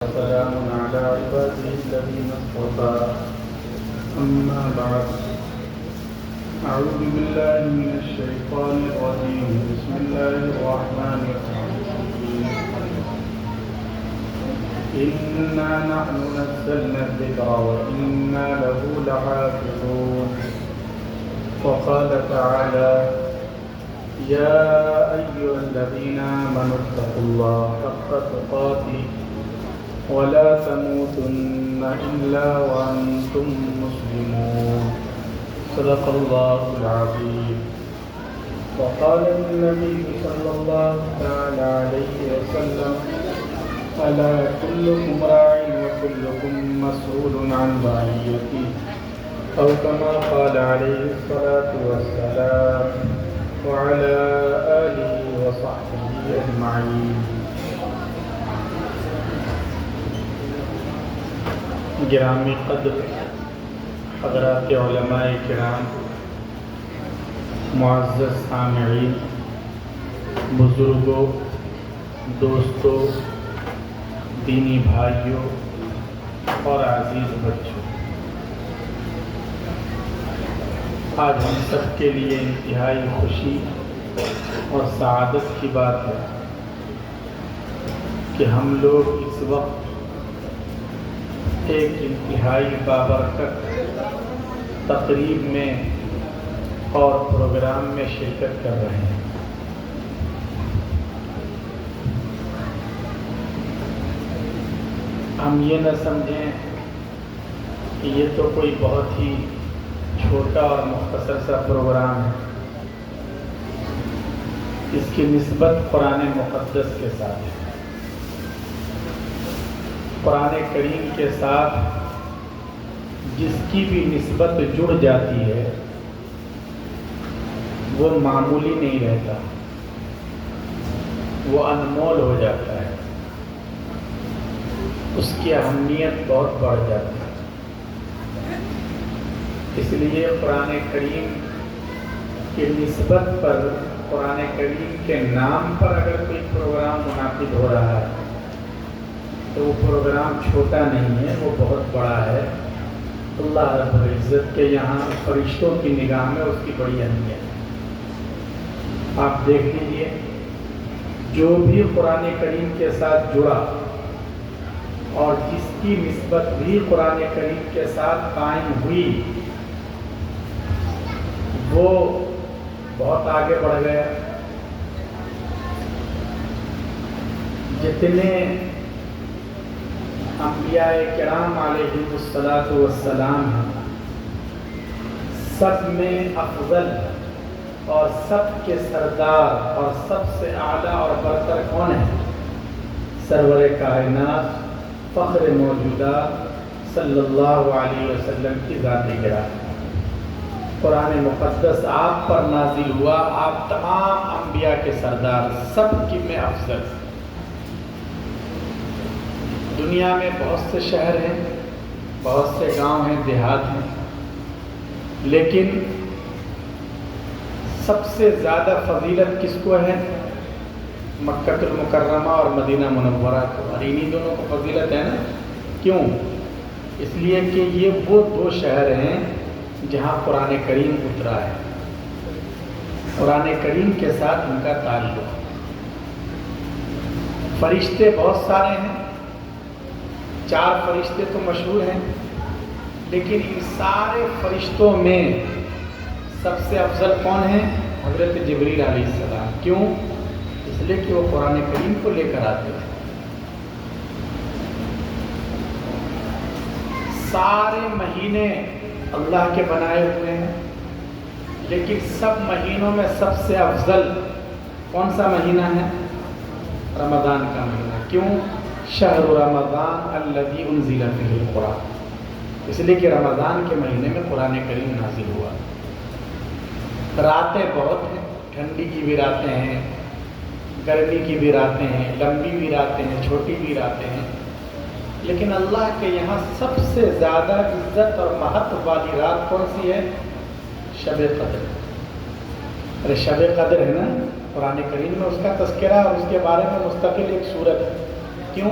وسلام على عباده الذين اصطفى أما بعد أعوذ بالله من الشيطان الرجيم بسم الله الرحمن الرحيم إنا نحن نزلنا الذكر وإنا له لحافظون وقال تعالى يا أيها الذين آمنوا اتقوا الله حق تقاته ولا تموتن إلا وأنتم مسلمون صدق الله العظيم وقال النبي صلى الله تعالى عليه وسلم ألا كلكم راع وكلكم مسؤول عن رعيته أو كما قال عليه الصلاة والسلام وعلى آله وصحبه أجمعين. گرامی قدر حضرات علماء کرام، معزز سامعین، بزرگوں، دوستوں، دینی بھائیوں اور عزیز بچوں، آج ہم سب کے لیے انتہائی خوشی اور سعادت کی بات ہے کہ ہم لوگ اس وقت ایک انتہائی بابرکت تقریب میں اور پروگرام میں شرکت کر رہے ہیں۔ ہم یہ نہ سمجھیں کہ یہ تو کوئی بہت ہی چھوٹا اور مختصر سا پروگرام ہے، اس کی نسبت قرآن مقدس کے ساتھ ہے۔ قرآن کریم کے ساتھ جس کی بھی نسبت جڑ جاتی ہے وہ معمولی نہیں رہتا، وہ انمول ہو جاتا ہے، اس کی اہمیت بہت بڑھ جاتی ہے۔ اس لیے قرآن کریم کی نسبت پر، قرآن کریم کے نام پر اگر کوئی پروگرام منعقد ہو رہا ہے تو وہ پروگرام چھوٹا نہیں ہے، وہ بہت بڑا ہے۔ اللہ رب العزت کے یہاں فرشتوں کی نگاہ میں اس کی بڑی اہمیت ہے۔ آپ دیکھ لیجئے، جو بھی قرآن کریم کے ساتھ جڑا اور جس کی نسبت بھی قرآن کریم کے ساتھ قائم ہوئی وہ بہت آگے بڑھ گیا۔ جتنے انبیاء کرام علیہ السلام ہیں، سب میں افضل اور سب کے سردار اور سب سے اعلیٰ اور برتر کون ہے؟ سرور کائنات، فخر موجودات صلی اللہ علیہ وسلم کی ذات گرامی۔ قرآن مقدس آپ پر نازل ہوا، آپ تمام انبیاء کے سردار، سب کی میں افضل۔ دنیا میں بہت سے شہر ہیں، بہت سے گاؤں ہیں، دیہات ہیں، لیکن سب سے زیادہ فضیلت کس کو ہے؟ مکہ المکرمہ اور مدینہ منورہ کو، اور انہی دونوں کو فضیلت ہے نا۔ کیوں؟ اس لیے کہ یہ وہ دو شہر ہیں جہاں قرآن کریم اترا ہے، قرآن کریم کے ساتھ ان کا تعلق۔ فرشتے بہت سارے ہیں، 4 فرشتے تو مشہور ہیں، لیکن ان سارے فرشتوں میں سب سے افضل کون ہیں؟ حضرت جبریل علیہ السلام۔ کیوں؟ اس لیے کہ وہ قرآن کریم کو لے کر آتے ہیں۔ سارے مہینے اللہ کے بنائے ہوئے ہیں، لیکن سب مہینوں میں سب سے افضل کون سا مہینہ ہے؟ رمضان کا مہینہ۔ کیوں؟ شہر رمضان الذی انزل فیہ القرآن، اس لیے کہ رمضان کے مہینے میں قرآن کریم نازل ہوا۔ راتیں بہت ہیں، ٹھنڈی کی بھی راتیں ہیں، گرمی کی بھی راتیں ہیں، لمبی بھی راتیں ہیں، چھوٹی بھی راتیں ہیں، لیکن اللہ کے یہاں سب سے زیادہ عزت اور مہتو والی رات کون سی ہے؟ شب قدر۔ ارے شب قدر ہے نا، قرآن کریم میں اس کا تذکرہ اور اس کے بارے میں مستقل ایک سورت ہے۔ کیوں؟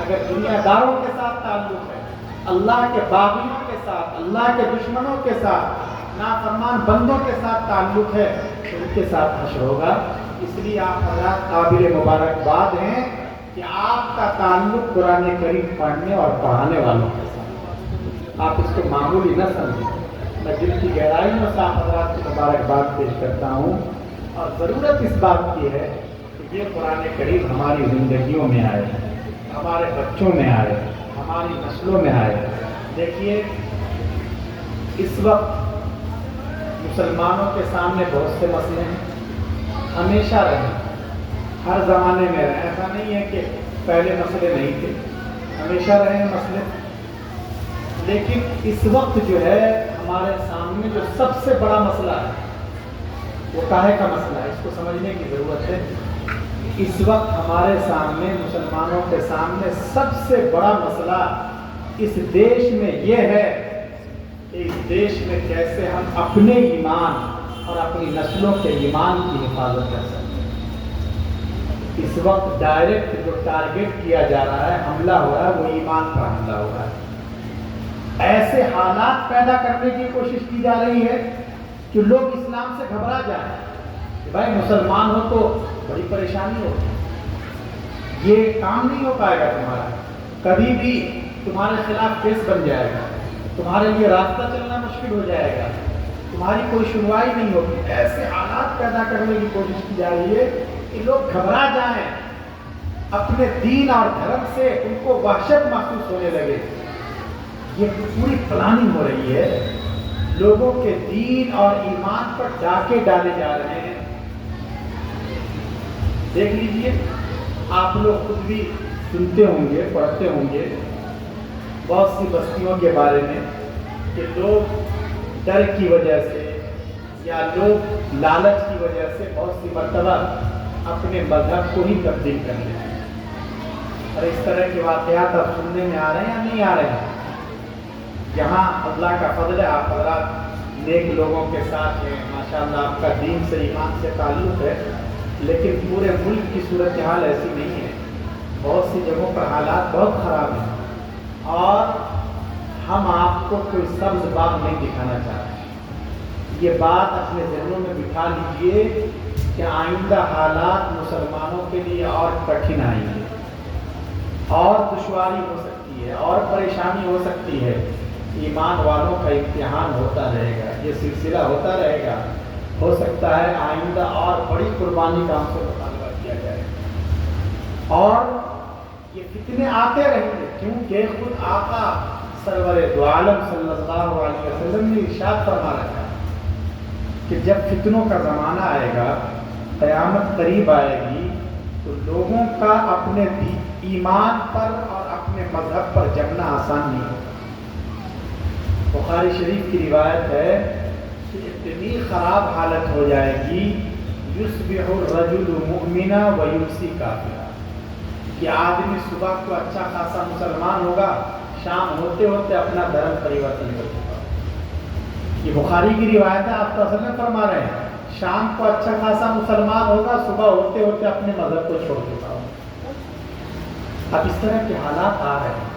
اگر دنیا داروں کے ساتھ تعلق ہے، اللہ کے باغیوں کے ساتھ، اللہ کے دشمنوں کے ساتھ، نافرمان بندوں کے ساتھ تعلق ہے تو ان کے ساتھ حشر ہوگا۔ اس لیے آپ حضرات قابل مبارکباد ہیں کہ آپ کا تعلق قرآن کریم پڑھنے اور پڑھانے والوں کے ساتھ، آپ اس کو معمولی نہ سمجھیں۔ میں دل کی گہرائیوں سے آپ حضرات کی مبارکباد پیش کرتا ہوں، اور ضرورت اس بات کی ہے کہ یہ قرآن کریم ہماری زندگیوں میں آئے، ہمارے بچوں میں آئے، ہماری نسلوں میں آئے۔ دیکھیے اس وقت مسلمانوں کے سامنے بہت سے مسئلے ہیں، ہمیشہ رہے، ہر زمانے میں رہے، ایسا نہیں ہے کہ پہلے مسئلے نہیں تھے، ہمیشہ رہے ہیں مسئلے۔ لیکن اس وقت جو ہے ہمارے سامنے جو سب سے بڑا مسئلہ ہے وہ کاہے کا مسئلہ ہے، اس کو سمجھنے کی ضرورت ہے۔ اس وقت ہمارے سامنے، مسلمانوں کے سامنے سب سے بڑا مسئلہ اس دیش میں یہ ہے کہ اس دیش میں کیسے ہم اپنے ایمان اور اپنی نسلوں کے ایمان کی حفاظت کر سکتے ہیں۔ اس وقت ڈائریکٹ جو ٹارگٹ کیا جا رہا ہے، حملہ ہو رہا ہے، وہ ایمان پر حملہ ہو رہا ہے۔ ایسے حالات پیدا کرنے کی کوشش کی جا رہی ہے کہ لوگ اسلام سے گھبرا جائیں کہ بھائی مسلمان ہو تو بڑی پریشانی ہوگی، یہ کام نہیں ہو پائے گا تمہارا، کبھی بھی تمہارے خلاف کیس بن جائے گا، تمہارے لیے راستہ چلنا مشکل ہو جائے گا، تمہاری کوئی سنوائی نہیں ہوگی۔ ایسے حالات پیدا کرنے کی کوشش کی جا رہی ہے کہ لوگ گھبرا جائیں، اپنے دین اور دھرم سے ان کو وحشت محسوس ہونے لگے۔ یہ پوری پلاننگ ہو رہی ہے، لوگوں کے دین اور ایمان پر ڈاکے ڈالے جا رہے ہیں۔ دیکھ لیجئے، آپ لوگ خود بھی سنتے ہوں گے، پڑھتے ہوں گے بہت سی بستیوں کے بارے میں کہ لوگ ڈر کی وجہ سے یا لوگ لالچ کی وجہ سے بہت سی مرتبہ اپنے مذہب کو ہی تبدیل کر لیتے ہیں۔ اور اس طرح کے واقعات اب سننے میں آ رہے ہیں یا نہیں آ رہے ہیں؟ یہاں اللہ کا فضل ہے، آپ حضرات نیک لوگوں کے ساتھ ہیں، ماشاءاللہ آپ کا دین سے، ایمان سے تعلق ہے، لیکن پورے ملک کی صورتحال ایسی نہیں ہے۔ بہت سی جگہوں پر حالات بہت خراب ہیں، اور ہم آپ کو کوئی سبز باغ نہیں دکھانا چاہتے۔ یہ بات اپنے ذہنوں میں بٹھا لیجئے کہ آئندہ حالات مسلمانوں کے لیے اور کٹھن آئیں گے، اور دشواری ہو سکتی ہے، اور پریشانی ہو سکتی ہے۔ ایمان والوں کا امتحان ہوتا رہے گا، یہ سلسلہ ہوتا رہے گا۔ ہو سکتا ہے آئندہ اور بڑی قربانی کا ہم سے مطالبہ کیا جائے، اور یہ فتنے آتے رہیں گے، کیونکہ خود آقا سرور دو عالم صلی اللہ علیہ وسلم نے ارشاد فرما رکھا کہ جب فتنوں کا زمانہ آئے گا، قیامت قریب آئے گی، تو لوگوں کا اپنے ایمان پر اور اپنے مذہب پر جمنا آسان نہیں ہوگا۔ بخاری شریف کی روایت ہے کہ اتنی خراب حالت ہو جائے گی، یصبح الرجل مؤمنا ویمسی کافرا، کہ آدمی صبح کو اچھا خاصا مسلمان ہوگا، شام ہوتے ہوتے اپنا دھرم پریورتن کر چکا ہوگا۔ یہ بخاری کی روایت ہے، آپ تو اصل میں فرما رہے ہیں شام کو اچھا خاصا مسلمان ہوگا، صبح ہوتے ہوتے اپنے مذہب کو چھوڑ چکا ہوگا۔ اب اس طرح کے حالات آ رہے ہیں،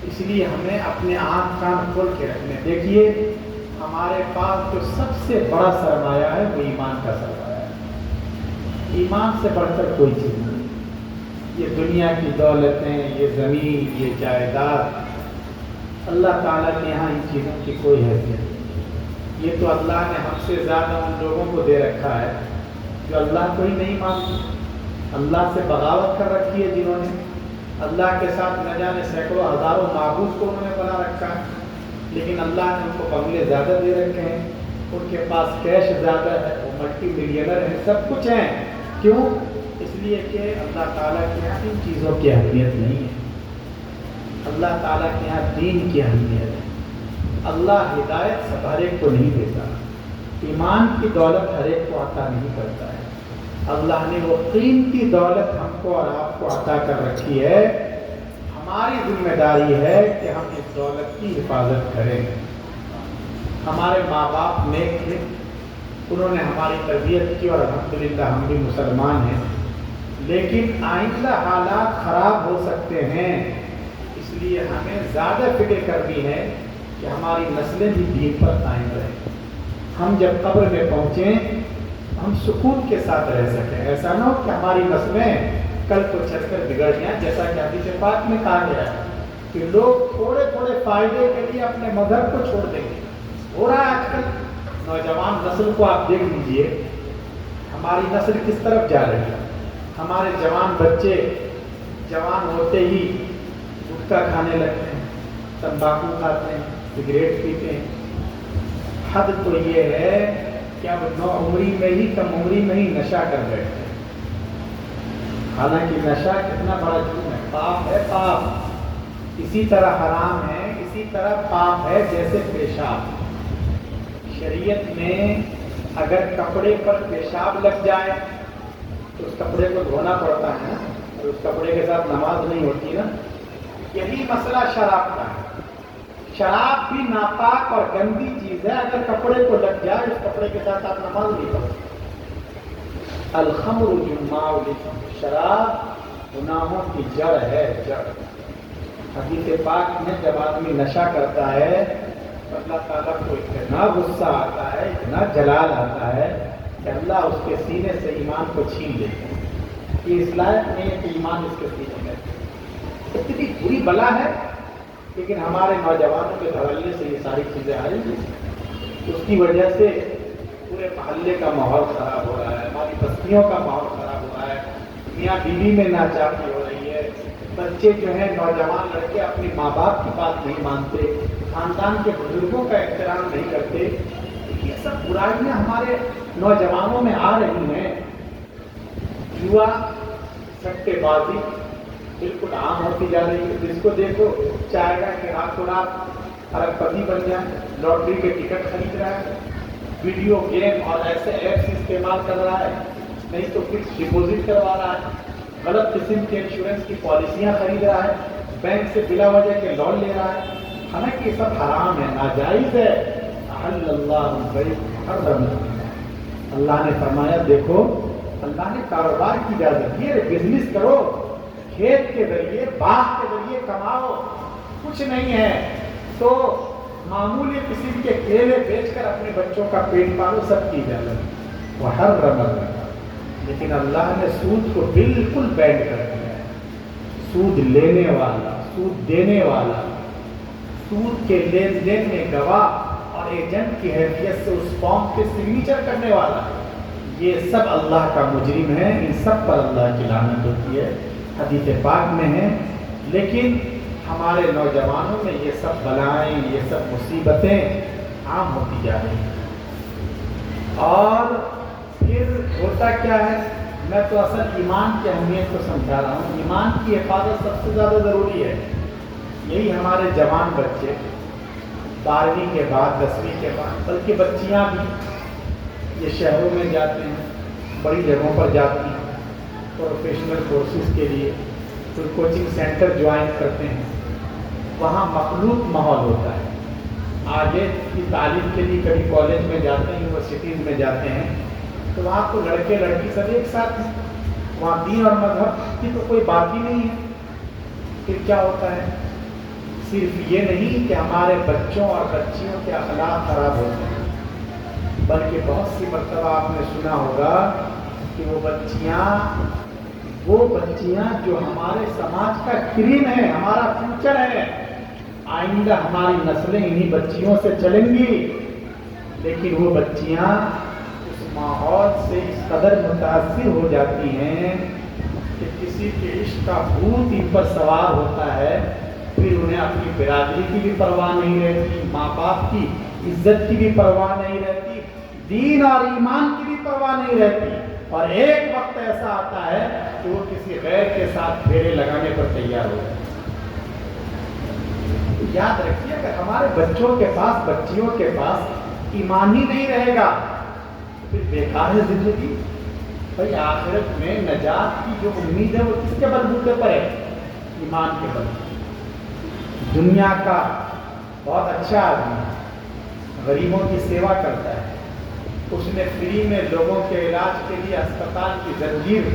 اس لیے ہمیں اپنے آنکھ کان کھول کے رکھنے۔ دیکھیے ہمارے پاس جو سب سے بڑا سرمایہ ہے وہ ایمان کا سرمایہ ہے، ایمان سے بڑھ کر کوئی چیز نہیں۔ یہ دنیا کی دولتیں، یہ زمین، یہ جائیداد، اللہ تعالیٰ کے یہاں ان چیزوں کی کوئی حیثیت نہیں۔ یہ تو اللہ نے ہم سے زیادہ ان لوگوں کو دے رکھا ہے جو اللہ کو ہی نہیں مانتے، اللہ سے بغاوت کر رکھی ہے، جنہوں نے اللہ کے ساتھ نہ جانے سینکڑوں ہزاروں معبود کو انہوں نے بنا رکھا ہے، لیکن اللہ نے ان کو بنگلے زیادہ دے رکھے ہیں، ان کے پاس کیش زیادہ ہے، وہ ملٹی ملینر ہیں، سب کچھ ہیں۔ کیوں؟ اس لیے کہ اللہ تعالیٰ کے یہاں ان چیزوں کی اہمیت نہیں ہے، اللہ تعالیٰ کے یہاں دین کی اہمیت ہے۔ اللہ ہدایت سب ہر ایک کو نہیں دیتا، ایمان کی دولت ہر ایک کو عطا نہیں کرتا ہے۔ اللہ نے وہ قیمتی دولت ہم کو اور آپ کو عطا کر رکھی ہے، ہماری ذمہ داری ہے کہ ہم اس دولت کی حفاظت کریں۔ ہمارے ماں باپ نیک تھے، انہوں نے ہماری تربیت کی، اور الحمدللہ ہم بھی مسلمان ہیں، لیکن آئندہ حالات خراب ہو سکتے ہیں، اس لیے ہمیں زیادہ فکر کرنی ہے کہ ہماری نسلیں بھی دین پر قائم رہیں، ہم جب قبر میں پہنچیں ہم سکون کے ساتھ رہ سکیں، ایسا نہ ہو کہ ہماری نسلیں کل کو چل کر بگڑ جائیں، جیسا کہ حدیث پاک میں کہا گیا ہے کہ لوگ تھوڑے تھوڑے فائدے کے لیے اپنے مذہب کو چھوڑ دیں گے۔ ہو رہا ہے آج کل، نوجوان نسل کو آپ دیکھ لیجئے، ہماری نسل کس طرف جا رہی ہے۔ ہمارے جوان بچے جوان ہوتے ہی گٹکا کھانے لگتے ہیں، تمباکو کھاتے ہیں، سگریٹ پیتے ہیں۔ حد تو یہ ہے کہ اب نو عمری میں ہی کم عمری میں ہی نشہ کر بیٹھتے ہیں، حالانکہ نشہ کتنا بڑا جرم ہے، پاپ ہے پاپ، اسی طرح حرام ہے، اسی طرح پاپ ہے جیسے پیشاب۔ شریعت میں اگر کپڑے پر پیشاب لگ جائے تو اس کپڑے کو دھونا پڑتا ہے نا، اور اس کپڑے کے ساتھ نماز نہیں ہوتی نا۔ یہی مسئلہ شراب کا ہے، شراب بھی ناپاک اور گندی چیز ہے، اگر کپڑے کو لگ جائے اس کپڑے کے ساتھ آپ نماز نہیں پڑھتے۔ الخمر جماع الاسم، شراب گناہوں کی جڑ ہے، جڑ۔ حدیث پاک میں جب آدمی نشہ کرتا ہے اللہ تعالیٰ کو اتنا غصہ آتا ہے، اتنا جلال آتا ہے کہ اللہ اس کے سینے سے ایمان کو چھین لیتا ہے۔ یہ اس لائق نہیں ہے کہ ایمان اس کے سینے میں، اتنی بری بلا ہے، لیکن ہمارے نوجوانوں کے دھڑلے سے یہ ساری چیزیں آئی ہیں، اس کی وجہ سے پورے محلے کا ماحول خراب ہو رہا ہے، ہماری بستیوں کا ماحول خراب ہو رہا ہے، میاں بیوی میں ناچاکی ہو رہی ہے، بچے جو ہیں نوجوان لڑکے اپنی ماں باپ کی بات نہیں مانتے، خاندان کے بزرگوں کا احترام نہیں کرتے۔ یہ سب برائیاں ہمارے نوجوانوں میں آ رہی ہیں۔ جوا، سٹے بازی بالکل عام ہوتی جا رہی ہے، جس کو دیکھو چاہے گا کہ راتوں رات ارب پتی بن جائے، لاٹری کے ٹکٹ خرید رہا ہے، ویڈیو گیم اور ایسے ایپس استعمال کر رہا ہے، نہیں تو فکس ڈپوزٹ کروا رہا ہے، غلط قسم کے انشورنس کی پالیسیاں خرید رہا ہے، بینک سے بلا وجہ کے لون لے رہا ہے۔ حالانکہ یہ سب حرام ہے، ناجائز ہے۔ احل اللہ البیع حرم الربا، اللہ نے فرمایا دیکھو، اللہ نے کاروبار کی اجازت دی ہے، بزنس کرو، کھیت کے ذریعے باغ کے ذریعے کماؤ، کچھ نہیں ہے تو معمولی قسم کے کیلے بیچ کر اپنے بچوں کا پیٹ پالو، سب کی اجازت۔ وحرم الربا، لیکن اللہ نے سود کو بالکل بین کر دیا ہے۔ سود لینے والا، سود دینے والا، سود کے لین دین میں گواہ اور ایجنٹ کی حیثیت سے اس فارم پہ سگنیچر کرنے والا، یہ سب اللہ کا مجرم ہے، ان سب پر اللہ کی لعنت ہوتی ہے، حدیث پاک میں ہے۔ لیکن ہمارے نوجوانوں میں یہ سب بلائیں، یہ سب مصیبتیں عام ہوتی جا رہی ہیں۔ اور پھر ہوتا کیا ہے، میں تو اصل ایمان کی اہمیت کو سمجھا رہا ہوں، ایمان کی حفاظت سب سے زیادہ ضروری ہے۔ یہی ہمارے جوان بچے 12ویں کے بعد 10ویں کے بعد، بلکہ بچیاں بھی یہ شہروں میں جاتے ہیں، بڑی جگہوں پر جاتی ہیں پروفیشنل کورسز کے لیے، پھر کوچنگ سینٹر جوائن کرتے ہیں، وہاں مخلوط ماحول ہوتا ہے۔ آگے کی تعلیم کے لیے کبھی کالج میں جاتے ہیں، یونیورسٹیز میں جاتے ہیں، تو وہاں تو لڑکے لڑکی سب ایک ساتھ ہیں، وہاں دین اور مذہب کی تو کوئی بات ہی نہیں ہے۔ پھر کیا ہوتا ہے، صرف یہ نہیں کہ ہمارے بچوں اور بچیوں کے اخلاق خراب ہوتے ہیں، بلکہ بہت سی مرتبہ آپ نے سنا ہوگا کہ وہ بچیاں جو ہمارے سماج کا کریم ہے، ہمارا فیوچر ہے، آئندہ ہماری نسلیں انہی بچیوں سے چلیں گی، لیکن وہ بچیاں اس ماحول سے اس قدر متاثر ہو جاتی ہیں کہ کسی کے عشق کا بھوت ان پر سوار ہوتا ہے، پھر انہیں اپنی برادری کی بھی پرواہ نہیں رہتی، ماں باپ کی عزت کی بھی پرواہ نہیں رہتی، دین اور ایمان کی بھی پرواہ نہیں رہتی، اور ایک وقت ایسا آتا ہے کہ وہ کسی غیر کے ساتھ پھیرے لگانے پر تیار ہو جائے۔ یاد رکھیے، اگر ہمارے بچوں کے پاس، بچیوں کے پاس ایمان ہی نہیں رہے گا تو پھر بیکار ہے زندگی۔ بھائی آخرت میں نجات کی جو امید ہے وہ کس کے بلبوتے پر ہے؟ ایمان کے بلبوتے۔ دنیا کا بہت اچھا آدمی غریبوں کی سیوا کرتا ہے، اس نے فری میں لوگوں کے علاج کے لیے اسپتال کی زنجیر